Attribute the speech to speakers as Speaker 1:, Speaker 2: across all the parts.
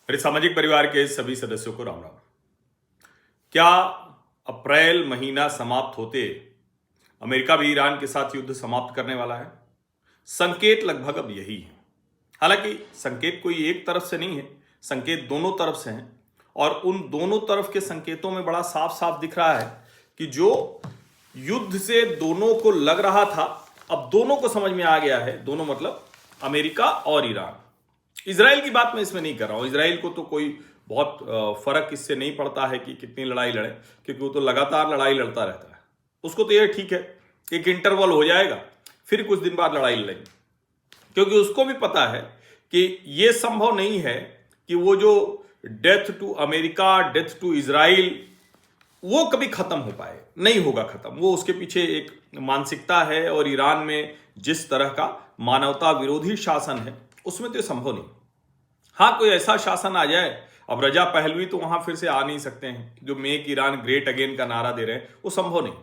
Speaker 1: मेरे सामाजिक परिवार के सभी सदस्यों को राम राम। क्या अप्रैल महीना समाप्त होते अमेरिका भी ईरान के साथ युद्ध समाप्त करने वाला है? संकेत लगभग अब यही है। हालांकि संकेत कोई एक तरफ से नहीं है, संकेत दोनों तरफ से हैं और उन दोनों तरफ के संकेतों में बड़ा साफ साफ दिख रहा है कि जो युद्ध से दोनों को लग रहा था, अब दोनों को समझ में आ गया है। दोनों मतलब अमेरिका और ईरान। इजराइल की बात मैं इसमें नहीं कर रहा हूं। इजराइल को तो कोई बहुत फर्क इससे नहीं पड़ता है कि कितनी लड़ाई लड़े, क्योंकि वो तो लगातार लड़ाई लड़ता रहता है। उसको तो ये ठीक है, एक इंटरवल हो जाएगा, फिर कुछ दिन बाद लड़ाई लड़ेंगे, क्योंकि उसको भी पता है कि ये संभव नहीं है कि वो जो death to America, death to Israel, वो कभी खत्म हो पाए। नहीं होगा खत्म। वो उसके पीछे एक मानसिकता है और ईरान में जिस तरह का मानवता विरोधी शासन है, उसमें तो संभव नहीं। हाँ, कोई ऐसा शासन आ जाए, अब रजा पहलवी तो वहां फिर से आ नहीं सकते हैं, जो मेक ईरान ग्रेट अगेन का नारा दे रहे हैं, वो संभव नहीं।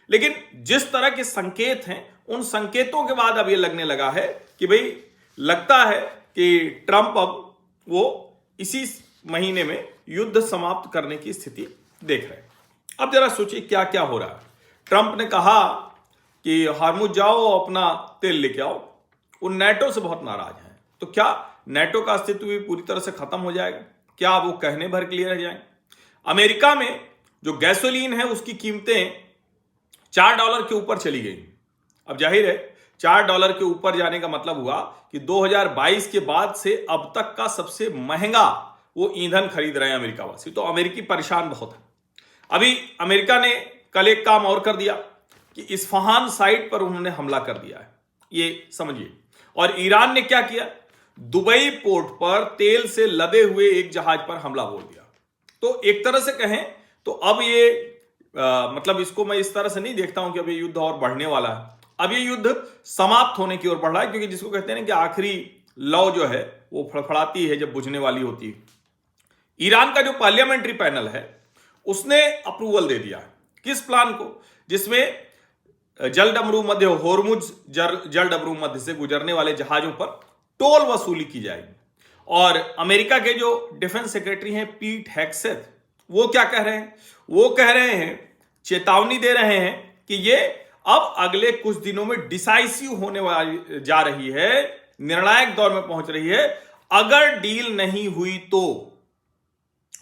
Speaker 1: लेकिन जिस तरह के संकेत हैं, उन संकेतों के बाद अब ये लगने लगा है कि भाई लगता है कि ट्रंप अब वो इसी महीने में युद्ध समाप्त करने की स्थिति देख रहे हैं। अब जरा सोचिए क्या क्या हो रहा है। ट्रंप ने कहा कि हार्मुज जाओ, अपना तेल लेके आओ। वो नेटो से बहुत नाराज हैं। तो क्या नेटो का अस्तित्व भी पूरी तरह से खत्म हो जाएगा? क्या वो कहने भर के लिए रह जाएंगे? अमेरिका में जो गैसोलीन है उसकी कीमतें $4 के ऊपर चली गई। अब जाहिर है $4 के ऊपर जाने का मतलब हुआ कि 2022 के बाद से अब तक का सबसे महंगा वो ईंधन खरीद रहे हैं अमेरिका वासी। तो अमेरिकी परेशान बहुत है। अभी अमेरिका ने कल एक काम और कर दिया कि इस्फहान साइट पर उन्होंने हमला कर दिया है, ये समझिए। और ईरान ने क्या किया? दुबई पोर्ट पर तेल से लदे हुए एक जहाज पर हमला बोल दिया। तो एक तरह से कहें तो अब ये मतलब इसको मैं इस तरह से नहीं देखता हूं कि अब ये युद्ध और बढ़ने वाला है। अब ये युद्ध समाप्त होने की ओर बढ़ रहा है, क्योंकि जिसको कहते हैं ना कि आखिरी लौ जो है वो फड़फड़ाती है जब बुझने वाली होती है। ईरान का जो पार्लियामेंट्री पैनल है उसने अप्रूवल दे दिया है। किस प्लान को? जिसमें जलडमरू मध्य, होर्मुज जलडमरू मध्य से गुजरने वाले जहाजों पर टोल वसूली की जाएगी। और अमेरिका के जो डिफेंस सेक्रेटरी हैं पीट हेग्सेथ, वो क्या कह रहे हैं? वो कह रहे हैं, चेतावनी दे रहे हैं कि ये अब अगले कुछ दिनों में डिसाइसिव होने वाली जा रही है, निर्णायक दौर में पहुंच रही है। अगर डील नहीं हुई तो,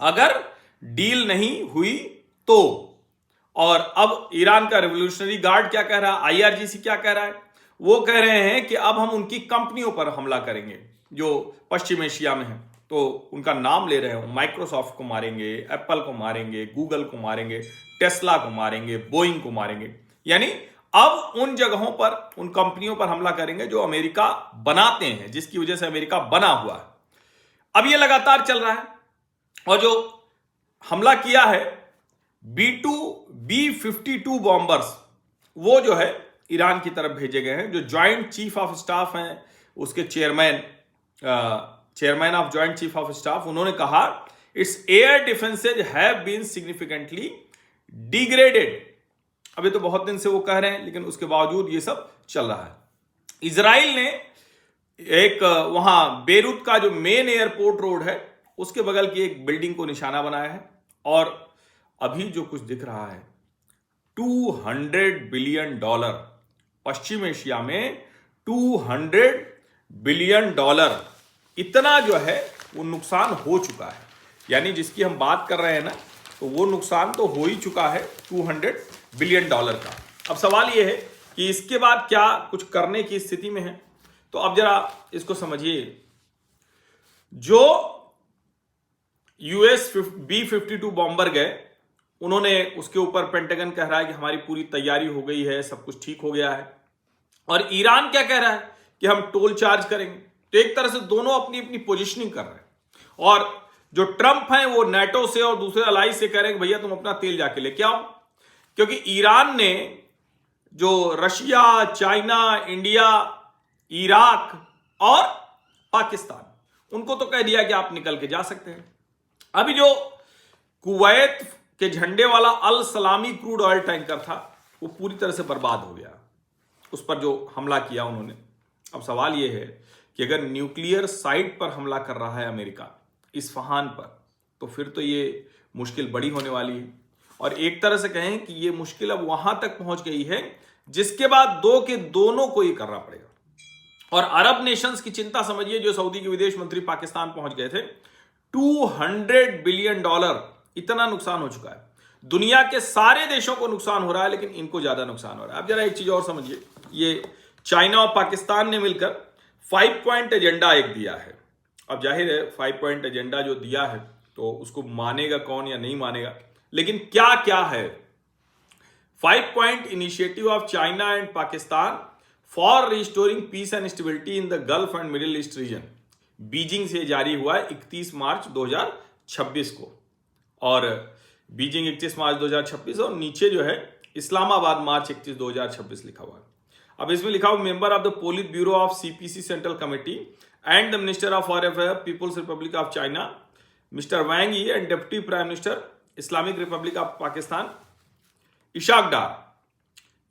Speaker 1: अगर डील नहीं हुई तो। और अब ईरान का रिवोल्यूशनरी गार्ड क्या कह रहा है, आईआरजीसी क्या कह रहा है? वो कह रहे हैं कि अब हम उनकी कंपनियों पर हमला करेंगे जो पश्चिम एशिया में है। तो उनका नाम ले रहे हैं, माइक्रोसॉफ्ट को मारेंगे, एप्पल को मारेंगे, गूगल को मारेंगे, टेस्ला को मारेंगे, बोइंग को मारेंगे। यानी अब उन जगहों पर, उन कंपनियों पर हमला करेंगे जो अमेरिका बनाते हैं, जिसकी वजह से अमेरिका बना हुआ है। अब ये लगातार चल रहा है। और जो हमला किया है B-52 बॉम्बर्स, वो जो है ईरान की तरफ भेजे गए हैं। जो ज्वाइंट चीफ ऑफ स्टाफ हैं, उसके chairman of joint chief of staff, उन्होंने कहा it's air defences have been significantly degraded. अभी तो बहुत दिन से वो कह रहे हैं, लेकिन उसके बावजूद ये सब चल रहा है। इजराइल ने एक वहां बेरूत का जो मेन एयरपोर्ट रोड है, उसके बगल की एक बिल्डिंग को निशाना बनाया है। और अभी जो कुछ दिख रहा है, $200 बिलियन, पश्चिम एशिया में $200 बिलियन, इतना जो है वो नुकसान हो चुका है। यानी जिसकी हम बात कर रहे हैं ना, तो वो नुकसान तो हो ही चुका है $200 बिलियन का। अब सवाल ये है कि इसके बाद क्या कुछ करने की स्थिति में है। तो अब जरा इसको समझिए। जो यूएस B-52 बॉम्बर गए, उन्होंने, उसके ऊपर पेंटागन कह रहा है कि हमारी पूरी तैयारी हो गई है, सब कुछ ठीक हो गया है। और ईरान क्या कह रहा है कि हम टोल चार्ज करेंगे। तो एक तरह से दोनों अपनी अपनी पोजीशनिंग कर रहे हैं। और जो ट्रंप हैं वो नेटो से और दूसरे अलाई से कह रहे हैं कि भैया तुम अपना तेल जाके लेके आओ। क्योंकि ईरान ने जो रशिया, चाइना, इंडिया, इराक और पाकिस्तान, उनको तो कह दिया कि आप निकल के जा सकते हैं। अभी जो कुवैत के झंडे वाला अल सलामी क्रूड ऑयल टैंकर था, वो पूरी तरह से बर्बाद हो गया, उस पर जो हमला किया उन्होंने। अब सवाल यह है कि अगर न्यूक्लियर साइट पर हमला कर रहा है अमेरिका, इस्फहान पर, तो फिर तो ये मुश्किल बड़ी होने वाली है। और एक तरह से कहें कि ये मुश्किल अब वहां तक पहुंच गई है जिसके बाद दो के दोनों को ये करना पड़ेगा। और अरब नेशंस की चिंता समझिए, जो सऊदी के विदेश मंत्री पाकिस्तान पहुंच गए थे, $200 बिलियन, इतना नुकसान हो चुका है। दुनिया के सारे देशों को नुकसान हो रहा है, लेकिन इनको ज्यादा नुकसान हो रहा है। अब जरा एक चीज और समझिए, ये चाइना और पाकिस्तान ने मिलकर 5 पॉइंट एजेंडा एक दिया है। अब जाहिर है 5 पॉइंट एजेंडा जो दिया है तो उसको मानेगा कौन या नहीं मानेगा, लेकिन क्या क्या है। 5 point initiative of China and Pakistan for restoring peace and stability in the gulf and middle east region, Beijing से जारी हुआ है 31 मार्च 2026 को। और बीजिंग 31 मार्च 2026 और नीचे जो है इस्लामाबाद मार्च 31 2026 लिखा हुआ है। अब इसमें लिखा हुआ member of the politburo of CPC central committee and the minister of foreign affair people's republic of China mister Wang Yi and deputy prime minister Islamic republic of Pakistan Ishaq Dar.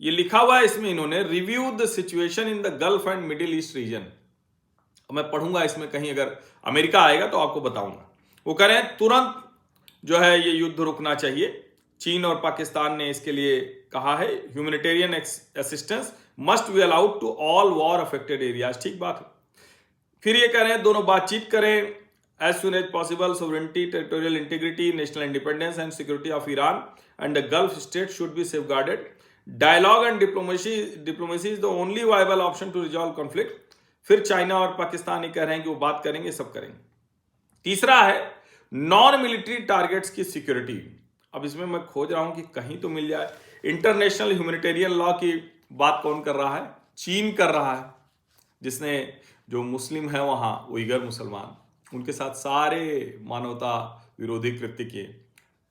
Speaker 1: ये लिखा हुआ है इसमें, इन्होंने review the situation in the gulf and middle east region. मैं पढ़ूंगा इसमें, कहीं अगर अमेरिका आएगा तो आपको बताऊंगा। वो कह रहे हैं तुरंत जो है ये युद्ध रुकना चाहिए। चीन और पाकिस्तान ने इसके लिए कहा है humanitarian assistance must be allowed to all war affected areas. ठीक बात है। फिर ये कह रहे हैं दोनों बातचीत करें as soon as possible, sovereignty, territorial integrity, national independence and security of Iran and the Gulf state should be safeguarded. Dialogue and diplomacy is the only viable option to resolve conflict. फिर China और पाकिस्तान ये कह रहे हैं कि वो बात करेंगे, सब करेंगे। तीसरा है नॉन मिलिट्री टारगेट्स की सिक्योरिटी। अब इसमें मैं खोज रहा हूं कि कहीं तो मिल जाए। इंटरनेशनल ह्यूमैनिटेरियन लॉ की बात कौन कर रहा है? चीन कर रहा है, जिसने जो मुस्लिम है वहां उइगर मुसलमान, उनके साथ सारे मानवता विरोधी कृत्य किए।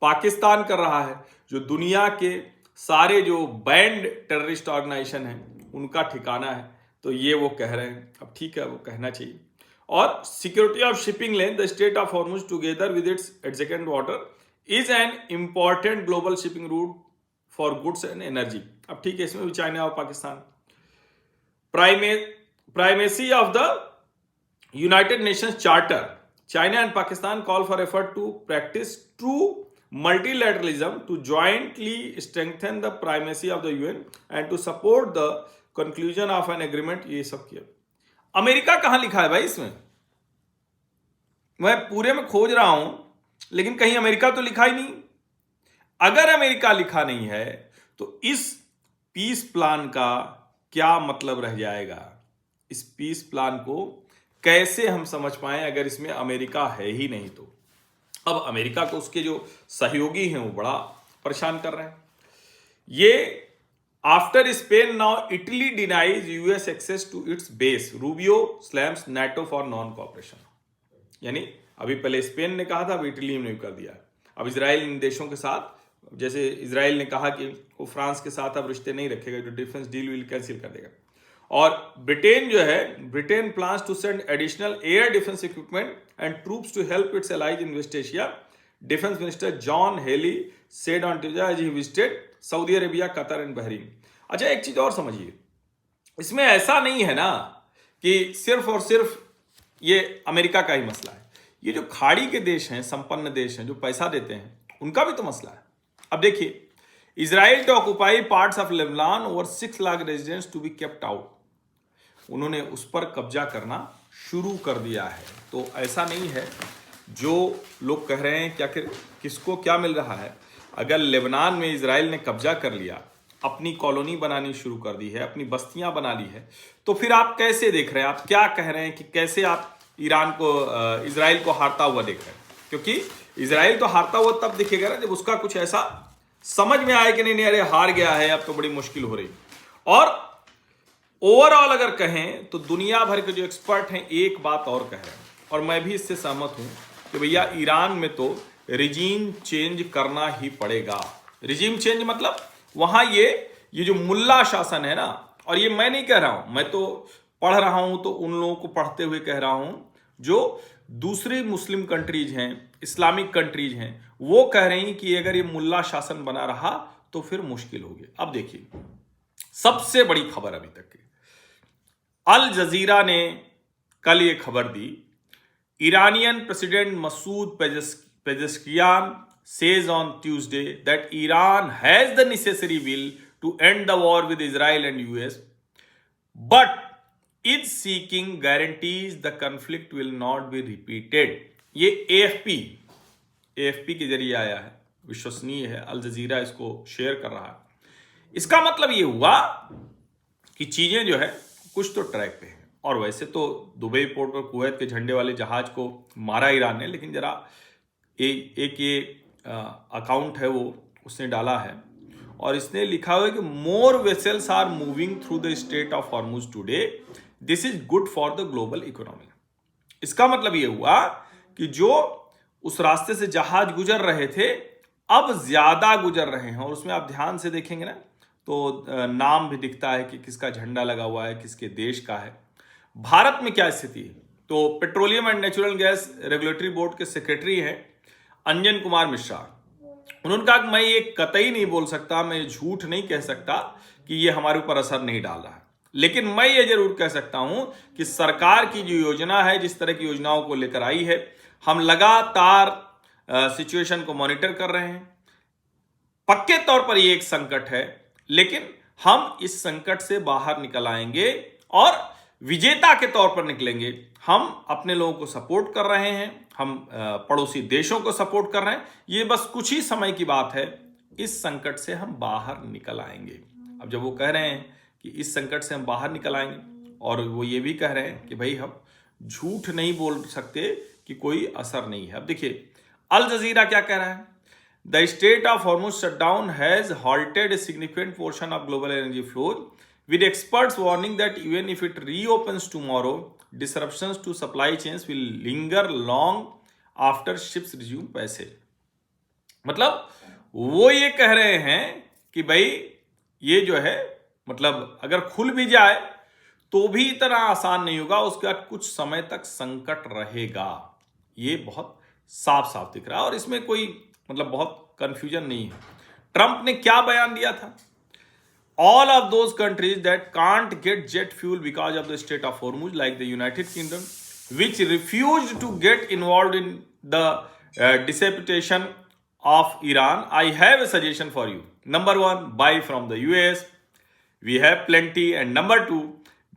Speaker 1: पाकिस्तान कर रहा है, जो दुनिया के सारे जो बैंड टेररिस्ट ऑर्गेनाइजेशन हैं उनका ठिकाना है। तो ये वो कह रहे हैं, अब ठीक है वो कहना चाहिए। और security of shipping lane, the state of Hormuz together with its adjacent water is an important global shipping route for goods and energy. अब ठीक है, इसमें भी चाइना और Pakistan. Primacy of the United Nations charter, China and Pakistan call for effort to practice true multilateralism to jointly strengthen the primacy of the UN and to support the conclusion of an agreement। ये सब किया। America कहां लिखा है भाई इसमें? मैं पूरे में खोज रहा हूं, लेकिन कहीं अमेरिका तो लिखा ही नहीं। अगर अमेरिका लिखा नहीं है तो इस पीस प्लान का क्या मतलब रह जाएगा? इस पीस प्लान को कैसे हम समझ पाएं अगर इसमें अमेरिका है ही नहीं तो? अब अमेरिका को उसके जो सहयोगी हैं वो बड़ा परेशान कर रहे हैं। ये after Spain now Italy denies US access to its base, Rubio slams NATO for non cooperation. यानी अभी पहले स्पेन ने कहा था, अब इटली ने कर दिया। अब इजराइल इन देशों के साथ, जैसे इजराइल ने कहा कि वो फ्रांस के साथ अब रिश्ते नहीं रखेगा, जो डिफेंस डील विल कैंसिल कर देगा। और ब्रिटेन जो है, Britain plans to send additional air defence equipment and troops to help its allies in West Asia, defence minister John Healey said on Tuesday as he visited Saudi Arabia, Qatar and Bahrain. अच्छा, एक चीज और समझिए, इसमें ऐसा नहीं है ना कि सिर्फ और सिर्फ ये अमेरिका का ही मसला है। ये जो खाड़ी के देश हैं, संपन्न देश हैं, जो पैसा देते हैं, उनका भी तो मसला है। अब देखिए, Israel to occupy parts of Lebanon, over 6 lakh residents to be kept out. उन्होंने उस पर कब्जा करना शुरू कर दिया है। तो ऐसा नहीं है जो लोग कह रहे हैं, क्या किसको क्या मिल रहा है। अगर लेबनान में इजराइल ने कब्जा कर लिया, अपनी कॉलोनी बनानी शुरू कर दी है, अपनी बस्तियां बना ली है, तो फिर आप कैसे देख रहे हैं? आप क्या कह रहे हैं कि कैसे आप ईरान को, इजराइल को हारता हुआ देख रहे हैं? क्योंकि इजराइल तो हारता हुआ तब दिखेगा ना जब उसका कुछ ऐसा समझ में आए कि नहीं अरे हार गया है, अब तो बड़ी मुश्किल हो रही। और ओवरऑल अगर कहें तो दुनिया भर के जो एक्सपर्ट हैं एक बात और कह रहे हैं, और मैं भी इससे सहमत हूं कि भैया ईरान में तो रिजीम चेंज करना ही पड़ेगा। रिजीम चेंज मतलब वहां ये जो मुल्ला शासन है ना, और ये मैं नहीं कह रहा हूं, मैं तो पढ़ रहा हूं, तो उन लोगों को पढ़ते हुए कह रहा हूं जो दूसरी मुस्लिम कंट्रीज हैं, इस्लामिक कंट्रीज हैं, वो कह रही हैं कि अगर ये मुल्ला शासन बना रहा तो फिर मुश्किल होगी। अब देखिए, सबसे बड़ी खबर अभी तक की, अल जजीरा ने कल ये खबर दी, Iranian President Masoud Pezeshkian says on Tuesday that Iran has the necessary will to end the war with Israel and US, but is seeking guarantees the conflict will not be repeated. ये AFP के जरिए आया है, विश्वसनीय है, अल जजीरा इसको share कर रहा है। इसका मतलब ये हुआ कि चीजें जो है कुछ तो ट्रैक पे है। और वैसे तो दुबई पोर्ट पर कुवैत के झंडे वाले जहाज को मारा ईरान ने, लेकिन जरा एक ये अकाउंट है वो उसने डाला है और इसने लिखा हुआ है कि more vessels are moving through the strait of Hormuz today, this is good for the global economy. इसका मतलब ये हुआ कि जो उस रास्ते से जहाज गुजर रहे थे अब ज्यादा गुजर रहे हैं। और उसमें आप ध्यान से देखेंगे ना तो नाम भी दिखता है कि किसका झंडा लगा हुआ है, किसके देश का है। भारत में क्या स्थिति है? तो petroleum and natural gas regulatory board के सेक्रेटरी हैं अंजन कुमार मिश्रा। उन्होंने कहा कि मैं ये कतई नहीं बोल सकता, मैं झूठ नहीं कह सकता कि ये हमारे ऊपर असर नहीं डाल रहा है, लेकिन मैं ये जरूर कह सकता हूं कि सरकार की जो योजना है, जिस तरह की योजनाओं को लेकर आई है, हम लगातार सिचुएशन को मॉनिटर कर रहे हैं। पक्के तौर पर ये एक संकट है, लेकिन हम इस संकट से बाहर निकल आएंगे और विजेता के तौर पर निकलेंगे। हम अपने लोगों को सपोर्ट कर रहे हैं, हम पड़ोसी देशों को सपोर्ट कर रहे हैं। ये बस कुछ ही समय की बात है, इस संकट से हम बाहर निकल आएंगे। अब जब वो कह रहे हैं कि इस संकट से हम बाहर निकल आएंगे और वो ये भी कह रहे हैं कि भाई हम झूठ नहीं बोल सकते कि कोई असर नहीं है। अब देखिए अल जजीरा क्या कह रहा है, the state of Hormuz shutdown has halted a significant portion of global energy flow, with experts warning that even if it reopens tomorrow, disruptions to supply chains will linger long after ships resume passage। मतलब वो ये कह रहे हैं कि भाई ये जो है मतलब अगर खुल भी जाए तो भी इतना आसान नहीं होगा, उसके बाद कुछ समय तक संकट रहेगा। ये बहुत साफ साफ दिख रहा है और इसमें कोई मतलब बहुत कंफ्यूजन नहीं है। ट्रंप ने क्या बयान दिया था, all of those countries that can't get jet fuel because of the Strait of Hormuz, like the United Kingdom, which refused to get involved in the disputation of Iran, I have a suggestion for you. Number one, buy from the US. We have plenty. And number two,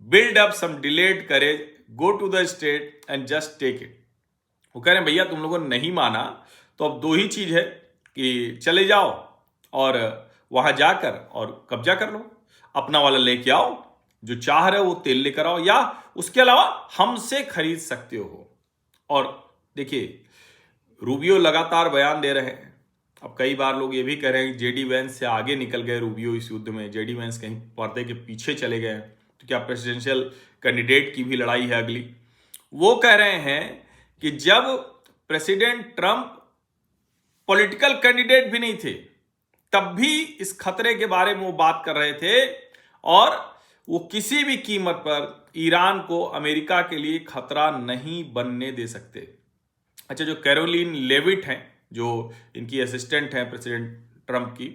Speaker 1: build up some delayed courage, go to the state and just take it. वो कह रहे हैं भैया तुम लोगों ने नहीं माना तो अब दो ही चीज है कि चले जाओ और वहां जाकर और कब्जा कर लो, अपना वाला लेके आओ, जो चाह रहे हो वो तेल लेकर आओ, या उसके अलावा हमसे खरीद सकते हो। और देखिए रूबियो लगातार बयान दे रहे हैं। अब कई बार लोग ये भी कह रहे हैं जेडी वेंस से आगे निकल गए रूबियो इस युद्ध में, जेडी वेंस कहीं पर्दे के पीछे चले गए, तो क्या प्रेसिडेंशियल कैंडिडेट की भी लड़ाई है अगली। वो कह रहे हैं कि जब प्रेसिडेंट ट्रंप पॉलिटिकल कैंडिडेट भी नहीं थे तब भी इस खतरे के बारे में वो बात कर रहे थे और वो किसी भी कीमत पर ईरान को अमेरिका के लिए खतरा नहीं बनने दे सकते। अच्छा, जो कैरोलिन लेविट हैं, जो इनकी असिस्टेंट हैं प्रेसिडेंट ट्रंप की,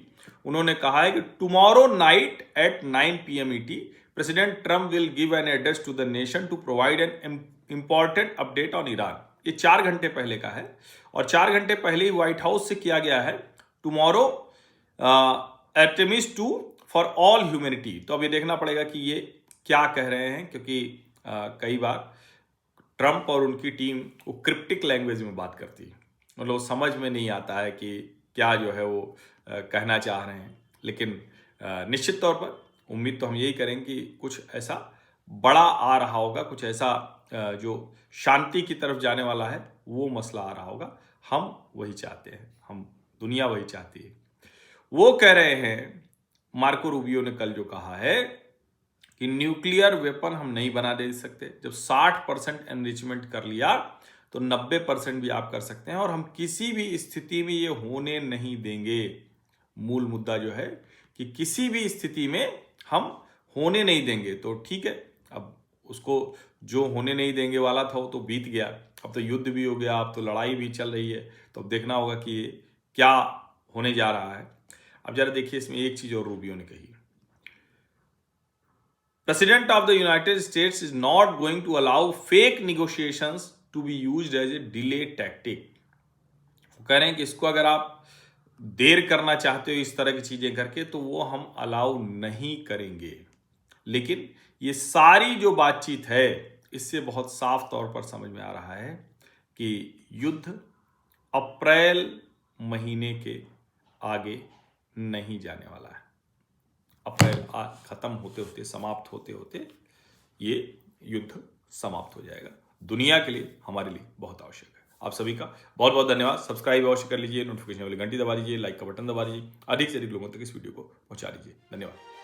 Speaker 1: उन्होंने कहा है कि tomorrow night at 9 PM ET president Trump will give an address to the nation to provide an important update on Iran. ये 4 घंटे पहले का है और 4 घंटे पहले ही व्हाइट हाउस से किया गया है tomorrow Artemis 2 for all humanity. तो अब ये देखना पड़ेगा कि ये क्या कह रहे हैं, क्योंकि कई बार ट्रंप और उनकी टीम वो क्रिप्टिक लैंग्वेज में बात करती है, मतलब समझ में नहीं आता है कि क्या जो है वो कहना चाह रहे हैं। लेकिन निश्चित तौर पर उम्मीद तो हम यही करेंगे कि कुछ ऐसा बड़ा आ रहा होगा, कुछ ऐसा जो शांति की तरफ जाने वाला है वो मसला आ रहा होगा। हम वही चाहते हैं, हम दुनिया वही चाहती है। वो कह रहे हैं, मार्को रूबियो ने कल जो कहा है कि न्यूक्लियर वेपन हम नहीं बना दे सकते, जब 60% एनरिचमेंट कर लिया तो 90% भी आप कर सकते हैं और हम किसी भी स्थिति में ये होने नहीं देंगे। मूल मुद्दा जो है कि किसी भी स्थिति में हम होने नहीं देंगे। तो ठीक है, अब उसको जो होने नहीं देंगे वाला था वो तो बीत गया, अब तो युद्ध भी हो गया, अब तो लड़ाई भी चल रही है, तो अब देखना होगा कि क्या होने जा रहा है। अब जरा देखिए इसमें एक चीज और रूबियो ने कही, President of the United States is not going to allow fake negotiations to be used as a delay tactic. वो कह रहे हैं कि इसको अगर आप देर करना चाहते हो इस तरह की चीजें करके तो वो हम अलाउ नहीं करेंगे। लेकिन ये सारी जो बातचीत है इससे बहुत साफ तौर पर समझ में आ रहा है कि युद्ध अप्रैल महीने के आगे नहीं जाने वाला है। अप्रैल खत्म होते होते, समाप्त होते होते ये युद्ध समाप्त हो जाएगा। दुनिया के लिए, हमारे लिए बहुत आवश्यक है। आप सभी का बहुत बहुत धन्यवाद। सब्सक्राइब अवश्य कर लीजिए, नोटिफिकेशन वाली घंटी दबा दीजिए, लाइक का बटन दबा दीजिए, अधिक से अधिक लोगों तक इस वीडियो को पहुंचा दीजिए। धन्यवाद।